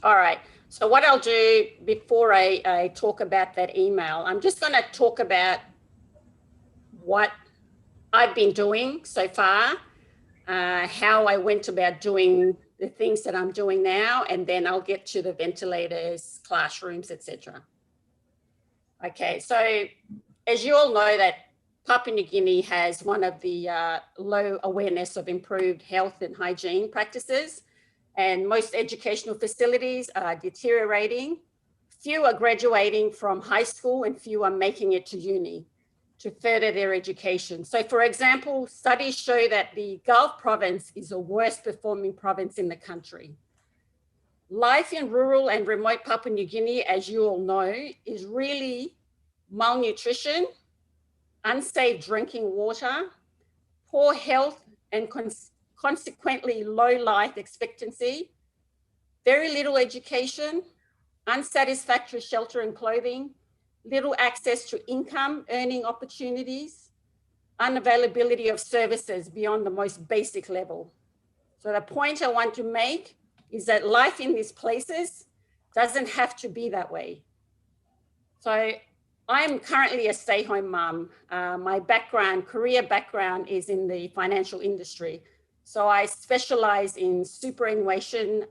All right. So what I'll do before I talk about that email, I'm just going to talk about what I've been doing so far, how I went about doing the things that I'm doing now, and then I'll get to the ventilators, classrooms, etc. Okay, so as you all know that Papua New Guinea has one of the low awareness of improved health and hygiene practices, and most educational facilities are deteriorating. Few are graduating from high school and few are making it to uni to further their education. So for example, studies show that the Gulf Province is the worst performing province in the country. Life in rural and remote Papua New Guinea, as you all know, is really malnutrition, unsafe drinking water, poor health, and consequently low life expectancy, very little education, unsatisfactory shelter and clothing, little access to income earning opportunities, unavailability of services beyond the most basic level. So the point I want to make is that life in these places doesn't have to be that way. So I'm currently a stay-home mom. My career background is in the financial industry. So I specialize in superannuation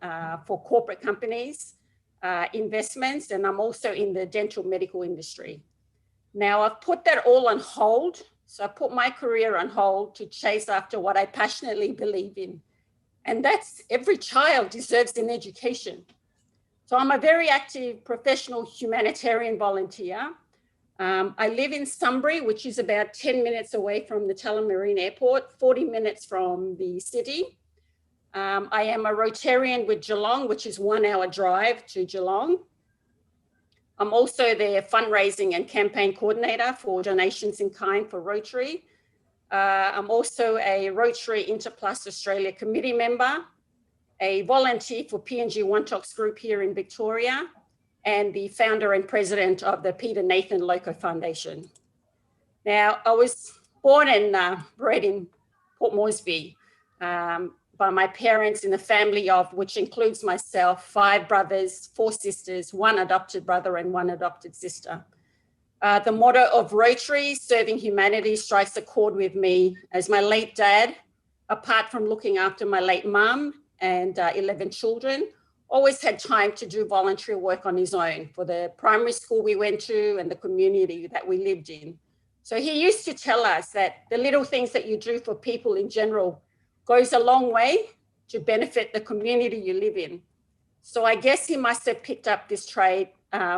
for corporate companies, investments, and I'm also in the dental medical industry. Now I've put that all on hold. So I put my career on hold to chase after what I passionately believe in. And that's every child deserves an education. So I'm a very active professional humanitarian volunteer. I live in Sunbury, which is about 10 minutes away from the Tullamarine Airport, 40 minutes from the city. I am a Rotarian with Geelong, which is 1 hour drive to Geelong. I'm also the fundraising and campaign coordinator for donations in kind for Rotary. I'm also a Rotary Interplus Australia committee member, a volunteer for PNG One-Tox group here in Victoria, and the founder and president of the Peter Nathan Loko Foundation. Now, I was born and bred in Port Moresby by my parents in a family of, which includes myself, 5 brothers, 4 sisters, 1 adopted brother and 1 adopted sister. The motto of Rotary, serving humanity, strikes a chord with me as my late dad, apart from looking after my late mum and 11 children, always had time to do voluntary work on his own for the primary school we went to and the community that we lived in. So he used to tell us that the little things that you do for people in general goes a long way to benefit the community you live in. So I guess he must have picked up this trait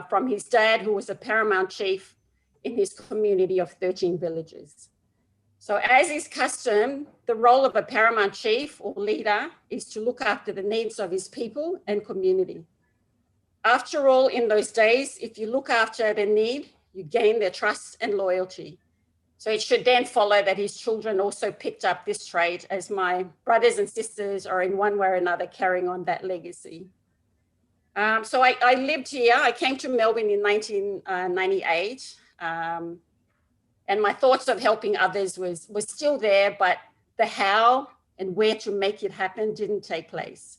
from his dad, who was a paramount chief in his community of 13 villages. So as is custom, the role of a paramount chief or leader is to look after the needs of his people and community. After all, in those days, if you look after their need, you gain their trust and loyalty. So it should then follow that his children also picked up this trait, as my brothers and sisters are in one way or another carrying on that legacy. So I lived here. I came to Melbourne in 1998. And my thoughts of helping others was still there, but the how and where to make it happen didn't take place.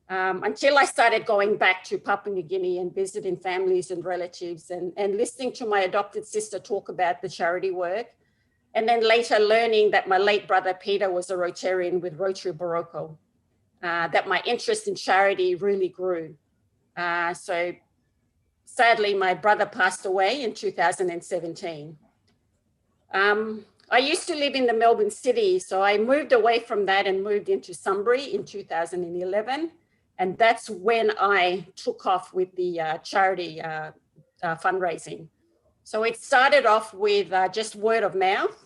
Until I started going back to Papua New Guinea and visiting families and relatives and listening to my adopted sister talk about the charity work. And then later learning that my late brother Peter was a Rotarian with Rotary Barocco, that my interest in charity really grew. So sadly, my brother passed away in 2017. I used to live in the Melbourne city, so I moved away from that and moved into Sunbury in 2011. And that's when I took off with the charity fundraising. So it started off with just word of mouth.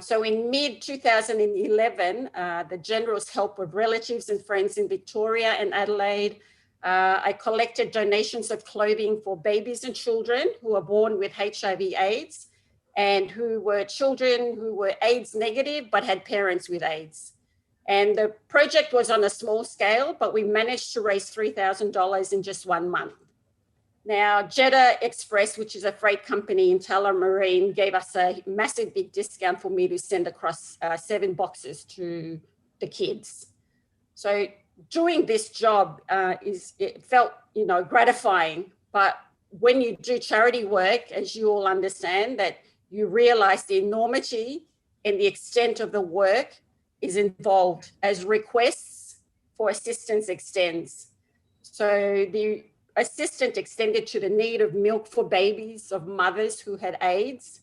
So in mid-2011, the generous help of relatives and friends in Victoria and Adelaide, I collected donations of clothing for babies and children who are born with HIV/AIDS and who were children who were AIDS negative but had parents with AIDS. And the project was on a small scale, but we managed to raise $3,000 in just 1 month. Now, Jeddah Express, which is a freight company in Tullamarine, gave us a massive big discount for me to send across 7 boxes to the kids. So doing this job it felt, you know, gratifying. But when you do charity work, as you all understand, that you realize the enormity and the extent of the work is involved as requests for assistance extends. So the assistance extended to the need of milk for babies of mothers who had AIDS.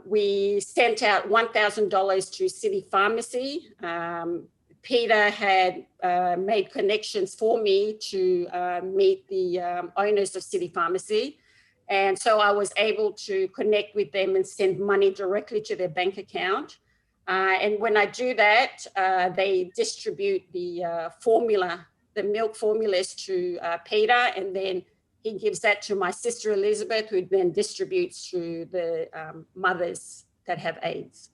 We sent out $1,000 to City Pharmacy. Peter had made connections for me to meet the owners of City Pharmacy. And so I was able to connect with them and send money directly to their bank account. And when I do that, they distribute the formula, the milk formulas to Peter, and then he gives that to my sister Elizabeth, who then distributes to the mothers that have AIDS.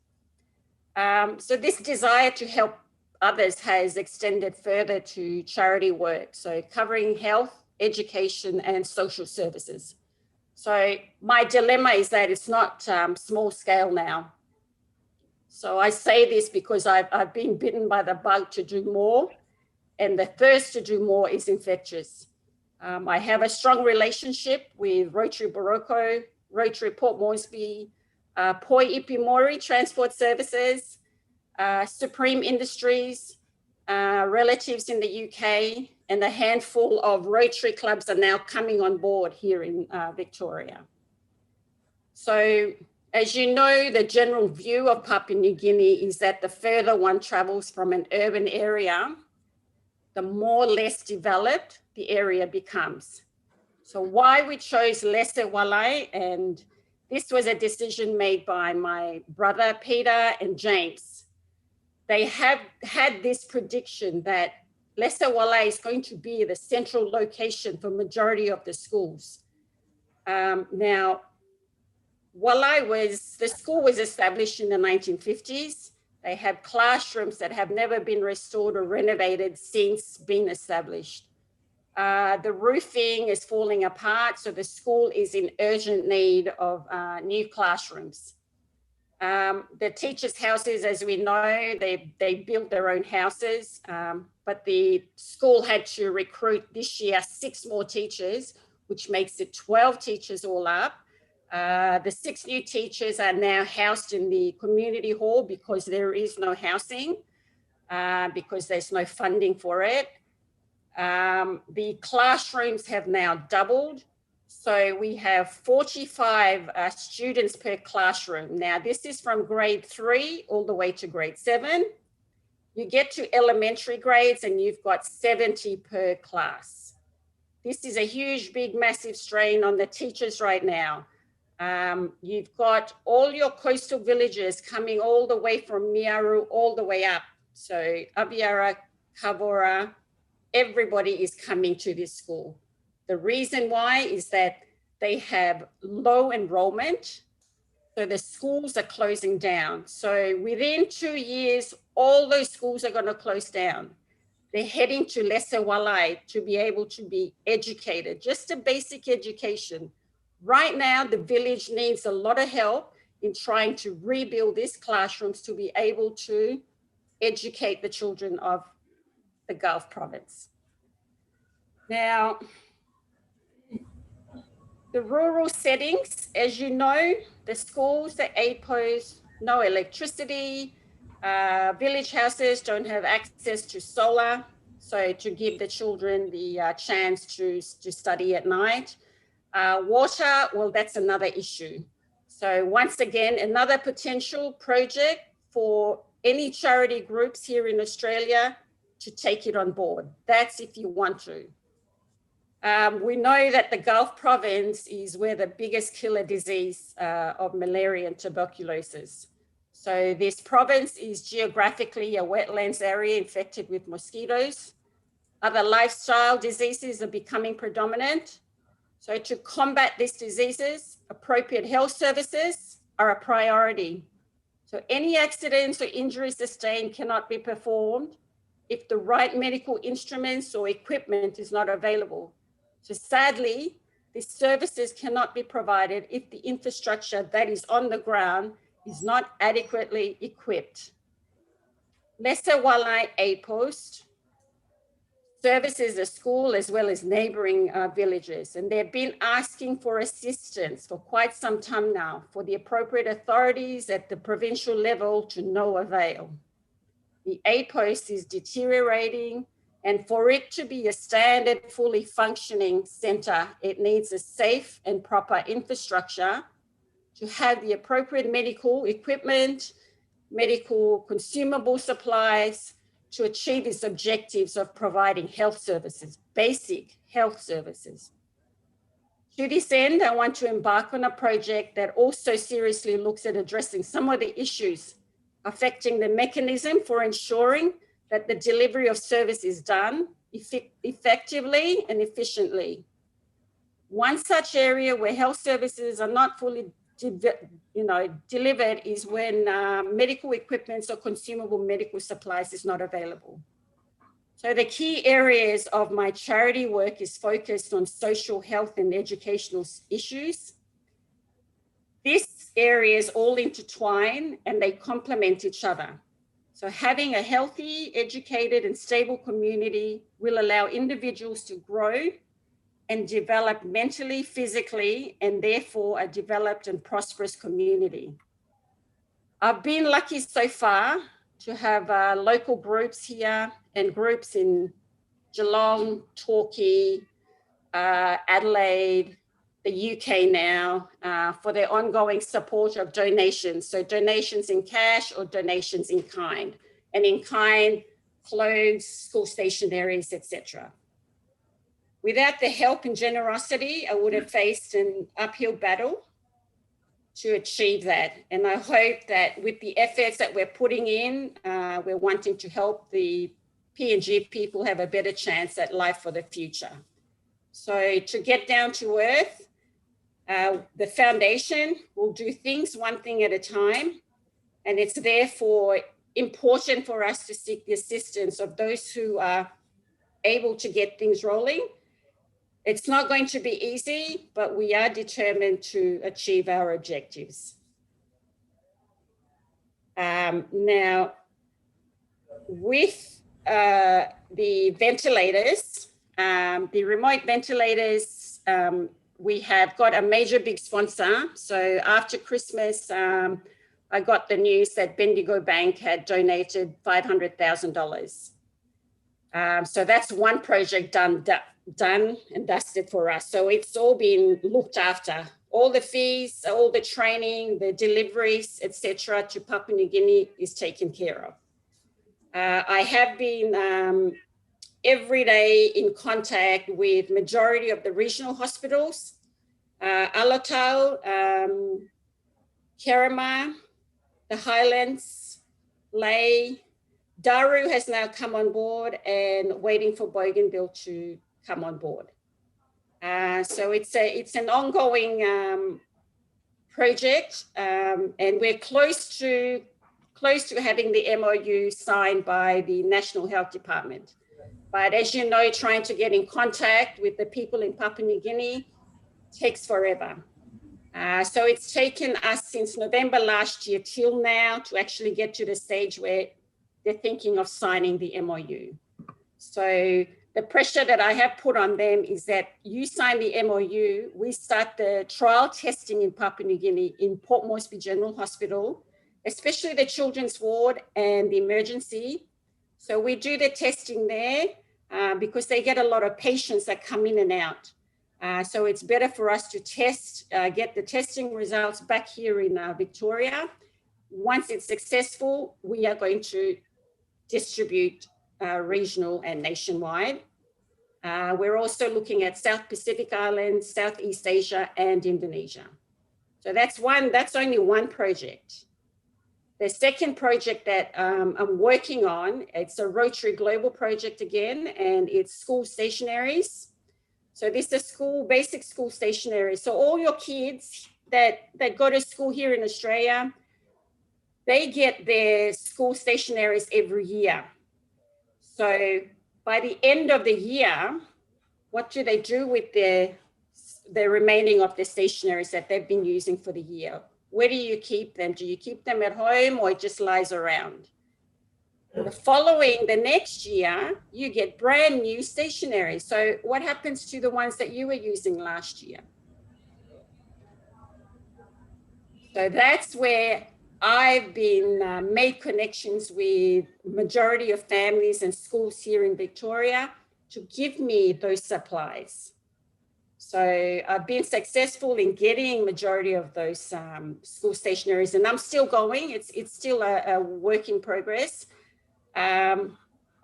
So this desire to help others has extended further to charity work, so covering health, education, and social services. So my dilemma is that it's not small scale now. So I say this because I've been bitten by the bug to do more, and the thirst to do more is infectious. I have a strong relationship with Rotary Boroko, Rotary Port Moresby, Poi Ipimori Transport Services, Supreme Industries, relatives in the UK, and a handful of Rotary clubs are now coming on board here in Victoria. So as you know, the general view of Papua New Guinea is that the further one travels from an urban area, the more less developed the area becomes. So why we chose Lesser Walai, and this was a decision made by my brother Peter and James. They have had this prediction that Lesser Walai is going to be the central location for majority of the schools. Now, the school was established in the 1950s. They have classrooms that have never been restored or renovated since being established. The roofing is falling apart, so the school is in urgent need of new classrooms. The teachers' houses, as we know, they built their own houses, but the school had to recruit this year 6 more teachers, which makes it 12 teachers all up. The 6 new teachers are now housed in the community hall because there is no housing, because there's no funding for it. The classrooms have now doubled. So we have 45 students per classroom. Now, this is from grade 3 all the way to grade 7. You get to elementary grades and you've got 70 per class. This is a huge, big, massive strain on the teachers right now. You've got all your coastal villages coming all the way from Miaru all the way up. So Abiara, Kabora, everybody is coming to this school. The reason why is that they have low enrollment, so the schools are closing down. So within 2 years, all those schools are going to close down. They're heading to Lesser Walai to be able to be educated, just a basic education. Right now, the village needs a lot of help in trying to rebuild these classrooms to be able to educate the children of the Gulf Province. Now, the rural settings, as you know, the schools, the aid posts, no electricity, village houses don't have access to solar, so to give the children the chance to study at night. Water, well, that's another issue. So once again, another potential project for any charity groups here in Australia to take it on board. That's if you want to. We know that the Gulf Province is where the biggest killer disease of malaria and tuberculosis. So this province is geographically a wetlands area infected with mosquitoes. Other lifestyle diseases are becoming predominant. So to combat these diseases, appropriate health services are a priority. So any accidents or injuries sustained cannot be performed if the right medical instruments or equipment is not available. So sadly, these services cannot be provided if the infrastructure that is on the ground is not adequately equipped. Lesser Walai Aid Post, services the school as well as neighboring villages. And they've been asking for assistance for quite some time now for the appropriate authorities at the provincial level to no avail. The aid post is deteriorating, and for it to be a standard, fully functioning center, it needs a safe and proper infrastructure to have the appropriate medical equipment, medical consumable supplies to achieve its objectives of providing health services, basic health services. To this end, I want to embark on a project that also seriously looks at addressing some of the issues affecting the mechanism for ensuring that the delivery of service is done effectively and efficiently. One such area where health services are not fully delivered is when medical equipment or consumable medical supplies is not available. So the key areas of my charity work is focused on social health and educational issues. These areas all intertwine and they complement each other. So having a healthy, educated, and stable community will allow individuals to grow and develop mentally, physically, and therefore a developed and prosperous community. I've been lucky so far to have local groups here and groups in Geelong, Torquay, Adelaide, the UK now, for their ongoing support of donations. So donations in cash or donations in kind. And in kind, clothes, school stationaries, etc. Without the help and generosity, I would have faced an uphill battle to achieve that. And I hope that with the efforts that we're putting in, we're wanting to help the PNG people have a better chance at life for the future. So to get down to earth, the foundation will do things one thing at a time. And it's therefore important for us to seek the assistance of those who are able to get things rolling. It's not going to be easy, but we are determined to achieve our objectives. Now, with the ventilators, the remote ventilators, we have got a major big sponsor. So after Christmas, I got the news that Bendigo Bank had donated $500,000. So that's one project done and dusted for us. So it's all been looked after. All the fees, all the training, the deliveries, etc., to Papua New Guinea is taken care of. I have been every day in contact with majority of the regional hospitals, Alotau, Kerema, the Highlands, Lay. Daru has now come on board and waiting for Bougainville to come on board. So it's an ongoing project, and we're close to having the MOU signed by the National Health Department. But as you know, trying to get in contact with the people in Papua New Guinea takes forever. So it's taken us since November last year till now to actually get to the stage where they're thinking of signing the MOU. So the pressure that I have put on them is that you sign the MOU, we start the trial testing in Papua New Guinea in Port Moresby General Hospital, especially the children's ward and the emergency. So we do the testing there because they get a lot of patients that come in and out. So it's better for us to test, get the testing results back here in Victoria. Once it's successful, we are going to distribute regional and nationwide. We're also looking at South Pacific Islands, Southeast Asia, and Indonesia. So that's only one project. The second project that I'm working on, it's a Rotary Global project again, and it's school stationaries. So this is basic school stationery. So all your kids that go to school here in Australia, they get their school stationaries every year. So by the end of the year, what do they do with the remaining of the stationaries that they've been using for the year? Where do you keep them? Do you keep them at home or it just lies around? The next year, you get brand new stationery. So what happens to the ones that you were using last year? So that's where I've been made connections with majority of families and schools here in Victoria to give me those supplies. So I've been successful in getting majority of those school stationaries, and I'm still going. It's still a work in progress. I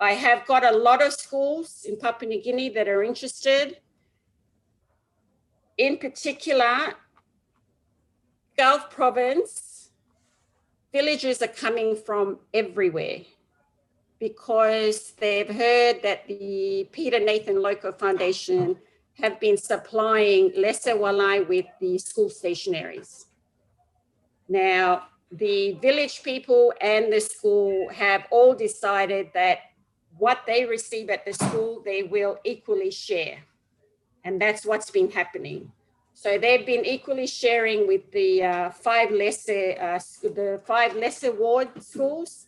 have got a lot of schools in Papua New Guinea that are interested. In particular, Gulf Province, villagers are coming from everywhere because they've heard that the Peter Nathan Loko Foundation have been supplying Lesser Walai with the school stationaries. Now, the village people and the school have all decided that what they receive at the school, they will equally share. And that's what's been happening. So they've been equally sharing with the five lesser ward schools.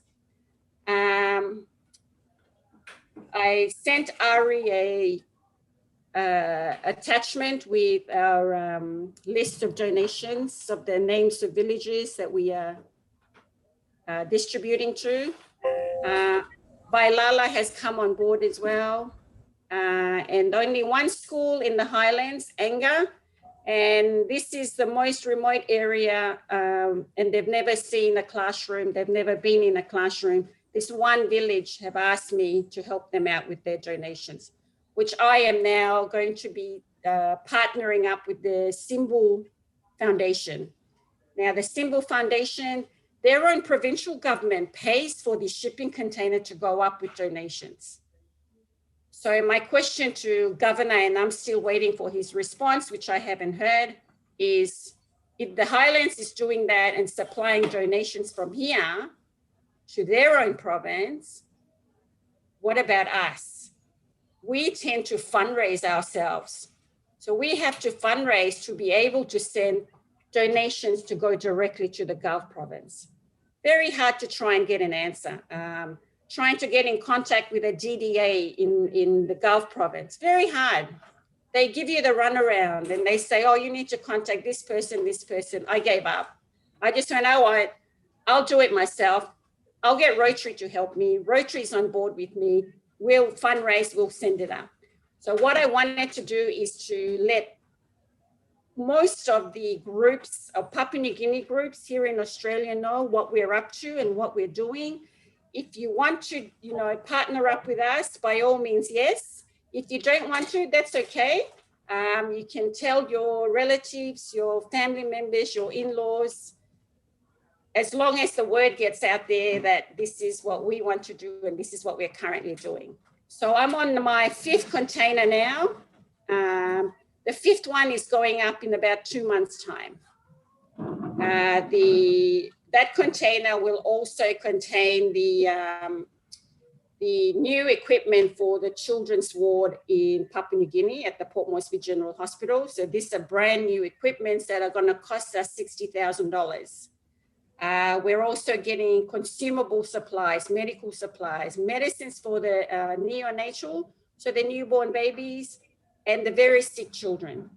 I sent Ari a attachment with our list of donations of the names of villages that we are distributing to. Bailala has come on board as well. And only one school in the Highlands, Anga, and this is the most remote area, and they've never seen a classroom. They've never been in a classroom. This one village have asked me to help them out with their donations, which I am now going to be partnering up with the Symbol Foundation. Now, the Symbol Foundation, their own provincial government pays for the shipping container to go up with donations. So my question to Governor, and I'm still waiting for his response, which I haven't heard, is if the Highlands is doing that and supplying donations from here to their own province, what about us? We tend to fundraise ourselves. So we have to fundraise to be able to send donations to go directly to the Gulf Province. Very hard to try and get an answer. Trying to get in contact with a DDA in the Gulf Province, very hard. They give you the runaround and they say, oh, you need to contact this person, this person. I gave up. I just went, oh, I'll do it myself. I'll get Rotary to help me. Rotary's on board with me. We'll fundraise, we'll send it up. So what I wanted to do is to let most of the groups, of Papua New Guinea groups here in Australia know what we're up to and what we're doing. If you want to, partner up with us, by all means, yes. If you don't want to, that's okay. You can tell your relatives, your family members, your in-laws, as long as the word gets out there that this is what we want to do and this is what we're currently doing. So I'm on my 5th container now. The 5th one is going up in about 2 months' time. That container will also contain the new equipment for the children's ward in Papua New Guinea at the Port Moresby General Hospital. So these are brand new equipments that are going to cost us $60,000. We're also getting consumable supplies, medical supplies, medicines for the neonatal, so the newborn babies and the very sick children.